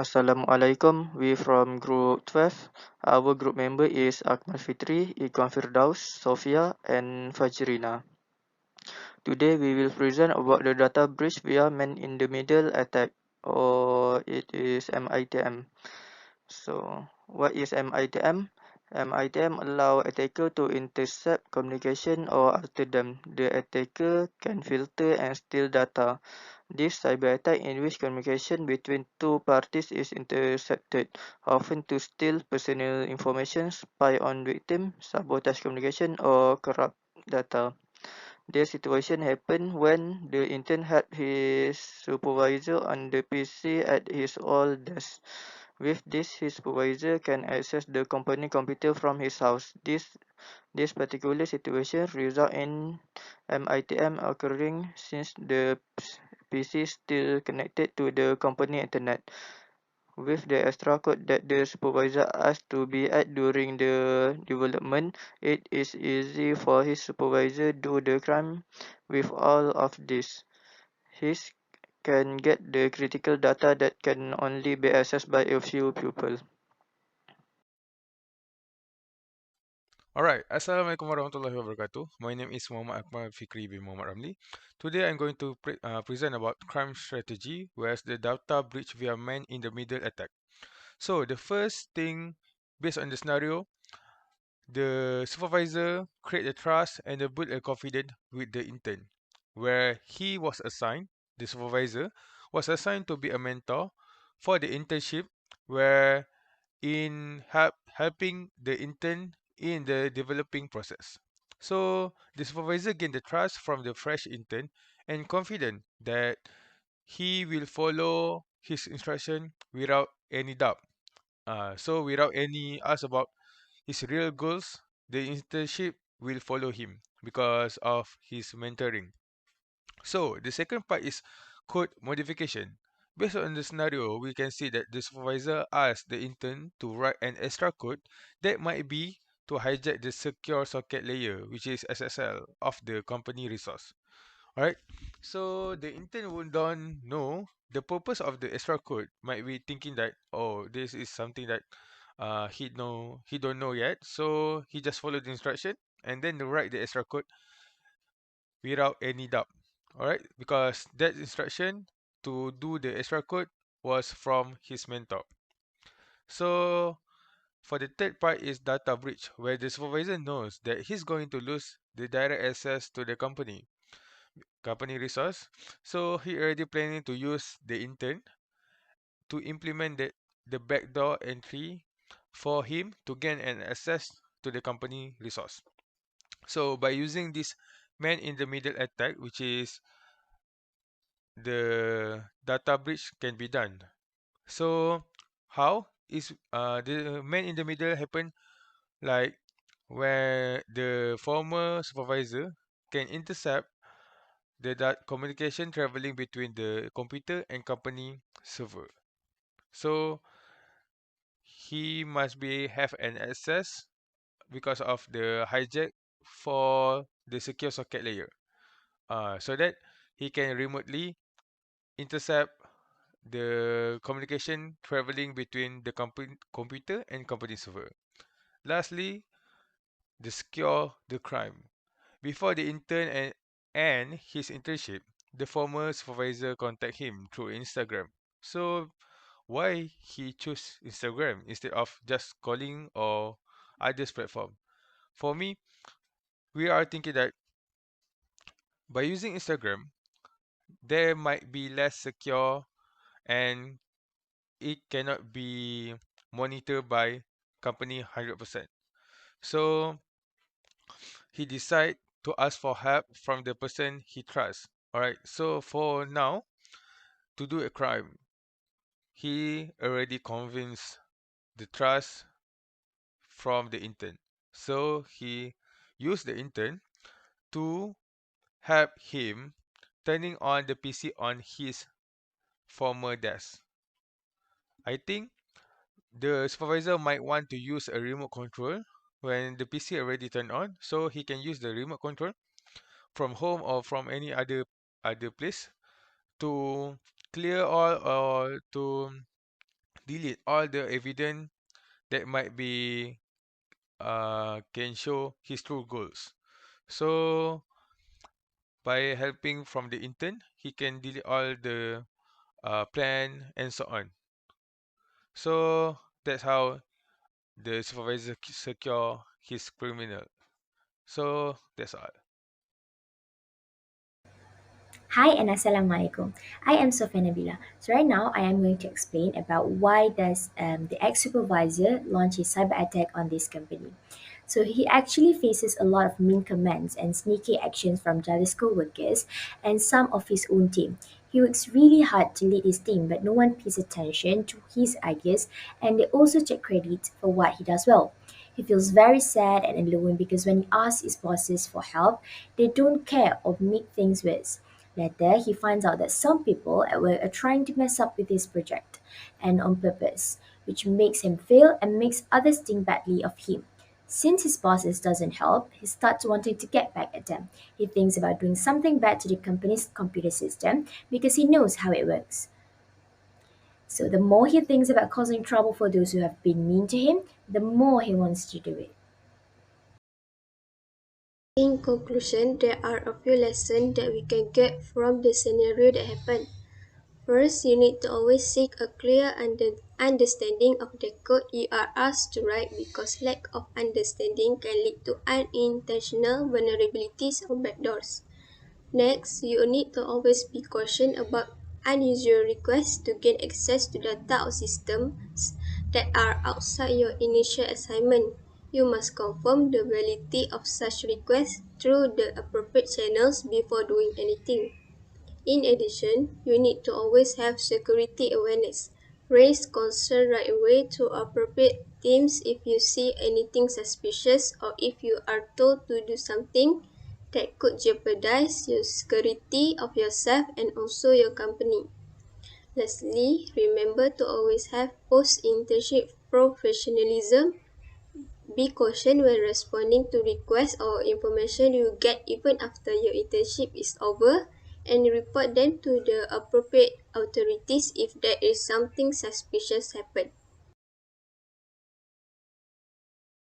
Assalamualaikum, we from group 12. Our group member is Akmal Fitri, Iqam Firdaus, Sofia, and Fajrina. Today we will present about the data breach via man-in-the-middle attack, or it is MITM. So, what is MITM? MITM allow attacker to intercept communication or alter them. The attacker can filter and steal data. This cyber attack in which communication between two parties is intercepted, often to steal personal information, spy on victim, sabotage communication, or corrupt data. The situation happened when the intern had his supervisor on the PC at his old desk. With this, his supervisor can access the company computer from his house. This particular situation result in MITM occurring since the PC is still connected to the company internet. With the extra code that the supervisor asked to be added during the development, it is easy for his supervisor do the crime. With all of this, he can get the critical data that can only be accessed by a few people. Alright, Assalamualaikum warahmatullahi wabarakatuh. My name is Muhammad Akmal Fikri bin Muhammad Ramli. Today I'm going to present about crime strategy, whereas the data breach via man-in-the-middle attack. So the first thing, based on the scenario, the supervisor create a trust and build a confidence with the intern, where the supervisor was assigned to be a mentor for the internship, where in helping the intern in the developing process. So the supervisor gained the trust from the fresh intern and confident that he will follow his instruction without any doubt. So without any ask about his real goals, the internship will follow him because of his mentoring. So the second part is code modification. Based on the scenario, we can see that the supervisor asked the intern to write an extra code that might be to hijack the secure socket layer, which is SSL, of the company resource. Alright, so the intern would don't know the purpose of the extra code. Might be thinking that, oh, this is something that he don't know yet, so he just follow the instruction and then write the extra code without any doubt. Alright, because that instruction to do the extra code was from his mentor. So for the third part is data breach, where the supervisor knows that he's going to lose the direct access to the company resource. So he already planning to use the intern to implement the backdoor entry for him to gain an access to the company resource. So by using this man in the middle attack, which is the data breach can be done. So how is the man in the middle happen, like where the former supervisor can intercept the communication traveling between the computer and company server. So he must be have an access because of the hijack for the secure socket layer. So that he can remotely intercept the communication traveling between the computer and company server. Lastly, the secure the crime. Before the intern and his internship, the former supervisor contact him through Instagram. So why he choose Instagram instead of just calling or others platform? For me, we are thinking that by using Instagram, there might be less secure and it cannot be monitored by company 100%. So he decide to ask for help from the person he trusts. Alright, so for now, to do a crime, he already convinced the trust from the intern. So he used the intern to help him turning on the PC on his former desk. I think the supervisor might want to use a remote control when the PC already turned on, so he can use the remote control from home or from any other place to clear all or to delete all the evidence that might be can show his true goals. So by helping from the intern, he can delete all the plan and so on. So that's how the supervisor secure his criminal. So that's all. Hi and Assalamualaikum. I am Sofia Nabila. So right now I am going to explain about why does the ex-supervisor launch a cyber attack on this company. So he actually faces a lot of mean comments and sneaky actions from jealous co-workers and some of his own team. He works really hard to lead his team, but no one pays attention to his ideas, and they also take credit for what he does well. He feels very sad and alone because when he asks his bosses for help, they don't care or make things worse. Later, he finds out that some people at work are trying to mess up with his project, and on purpose, which makes him fail and makes others think badly of him. Since his bosses doesn't help, he starts wanting to get back at them. He thinks about doing something bad to the company's computer system because he knows how it works. So the more he thinks about causing trouble for those who have been mean to him, the more he wants to do it. In conclusion, there are a few lessons that we can get from the scenario that happened. First, you need to always seek a clear understanding of the code you are asked to write because lack of understanding can lead to unintentional vulnerabilities or backdoors. Next, you need to always be cautious about unusual requests to gain access to data or systems that are outside your initial assignment. You must confirm the validity of such requests through the appropriate channels before doing anything. In addition, you need to always have security awareness. Raise concern right away to appropriate teams if you see anything suspicious or if you are told to do something that could jeopardize your security of yourself and also your company. Lastly, remember to always have post-internship professionalism. Be cautious when responding to requests or information you get even after your internship is over and report them to the appropriate authorities if there is something suspicious happen.